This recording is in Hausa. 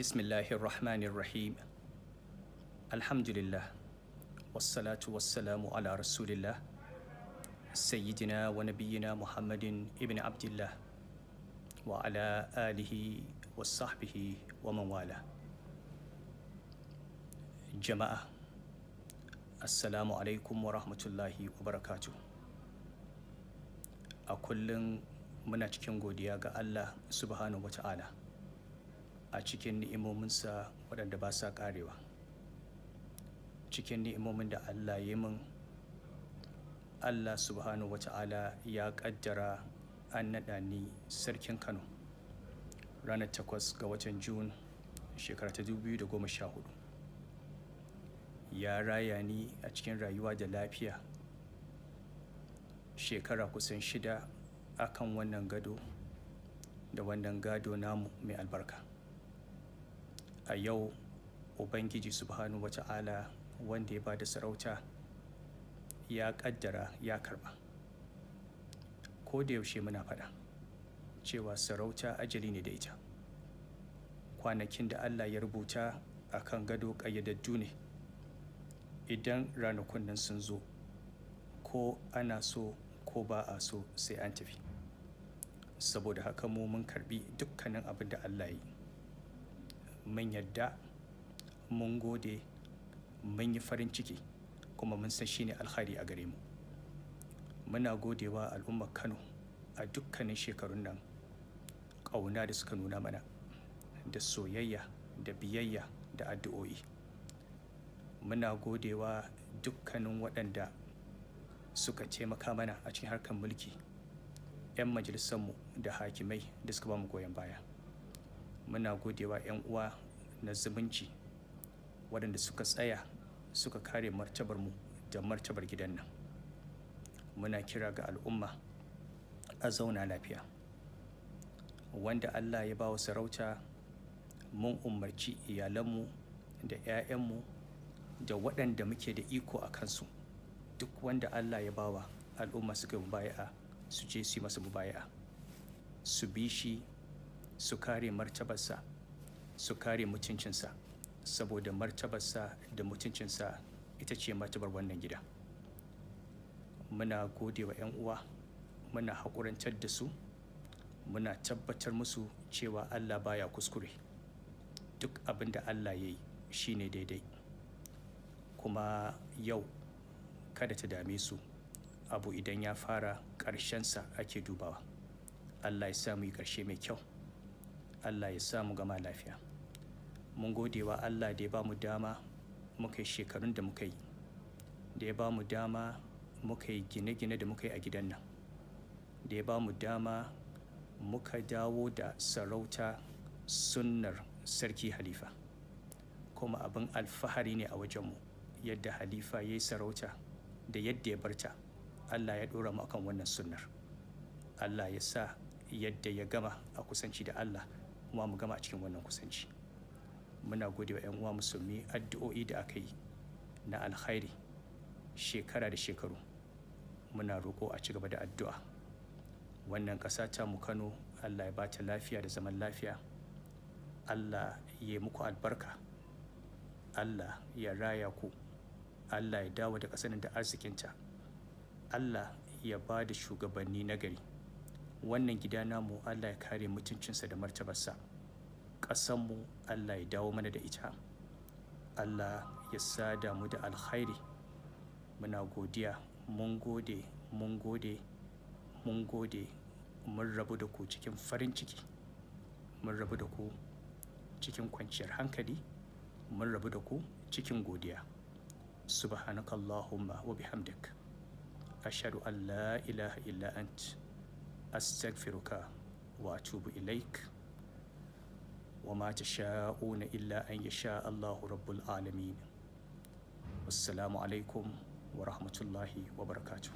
Bismillahir Rahmanir Rahim. Alhamdulillah. Wassalatu wassalamu ala Rasulillah. Sayyidina wa nabiyyina Muhammadin ibn Abdullah wa ala alihi wa sahbihi wa man wala. Jama'a, Assalamu alaikum wa rahmatullahi wa barakatuh. A kullum muna cikin godiya ga Allah subhanahu wa ta'ala a cikin ni'imominsa waɗanda ba sa ƙarewa. Cikin ni'imomin da Allah ya min, Allah subhanahu wa ta'ala ya ƙaddara an naɗa ni sarkin Kano ranar 8 ga watan Jun shekara ta 2014. Ya raya ni a cikin rayuwa da lafiya shekara kusan 6 akan wannan gado da wannan gado namu mai albarka. A yau Ubangiji subhanahu wata'ala wanda ya ba da sarauta ya ƙaddara ya karɓa. Ko da yaushe muna faɗa cewa sarauta ajali ne da ita. Kwanakin da Allah ya rubuta a kan gado ƙayyadaddu ne. Idan ranakun nan sun zo, ko ana so ko ba a so sai an tafi. Saboda haka mu mun karɓi dukkanin abin da Allah ya yi. Mun yadda, mun gode, mun yi farin ciki, kuma mun san shi ne alkhairi a gare mu. Muna godewa al'ummar Kano a dukkanin shekarun nan ƙauna da suka nuna mana, da soyayya da biyayya da addu'o'i. Muna godewa dukkanin waɗanda suka taimaka mana a cikin harkar mulki, 'yan majalisanmu da hakimai da suka ba mu goyon baya. Muna godewa 'yan uwa na zumunci waɗanda suka tsaya suka kare martabarmu da martabar gidan nan. Muna kira ga al'umma a zauna lafiya. Wanda Allah ya ba wa sarauta, mun umarci iyalanmu da 'ya'yanmu da waɗanda muke da iko a kansu, duk wanda Allah ya ba wa al'umma suka yi mubaya'a su je su yi masa mubaya'a, su bi shi, su kare martabarsa, su kare mutuncinsa, saboda martabarsa da mutuncinsa ita ce martabar wannan gida. Muna gode wa 'yan uwa, muna haƙurantar da su, muna tabbatar musu cewa Allah baya kuskure. Duk abin da Allah ya yi shi ne daidai. Kuma yau kada ta dame su, abu idan ya fara ƙarshensa ake dubawa. Allah ya sa mu yi ƙarshe mai kyau. Allah ya sa mu gama lafiya. Mun gode wa Allah da ya ba mu dama muka yi shekarun da muka yi, da ya ba mu dama muka yi gine-gine da muka yi a gidan nan, da ya ba mu dama muka dawo da sarauta sunnar sarki Halifa. Kuma abin alfahari ne a wajenmu yadda Halifa ya yi sarauta da yadda ya barta. Allah ya ɗora mu akan wannan sunnar. Allah ya sa yadda ya gama a kusanci da Allah kuma mu gama a cikin wannan kusanci. Muna gode wa 'yan uwa musulmi addu'o'i da aka yi na alkhairi shekara da shekaru. Muna roƙo a ci gaba da addu'a. Wannan ƙasa ta mu Kano, Allah ya ba ta lafiya da zaman lafiya. Allah ya yi muku albarka. Allah ya raya ku. Allah ya dawo da ƙasar da arzikinta. Allah ya ba da shugabanni nagari. Wannan gida namu Allah ya kare mutuncinsa da martabarsa. Ƙasanmu Allah ya dawo mana da ita. Allah ya sada mu da alkhairi. Muna godiya, mun gode, mun gode, mun gode. Mun rabu da ku cikin farin ciki. Mun rabu da ku cikin kwanciyar hankali. Mun rabu da ku cikin godiya. Subhanakallahumma wa bihamdik. Ashhadu an la ilaha illa ant. Astaghfiruka wa atubu ilaik. Wa ma tasha'una illa an yasha Allahu rabbul alamin. Wassalamu alaikum wa rahmatullahi wa barakatuh.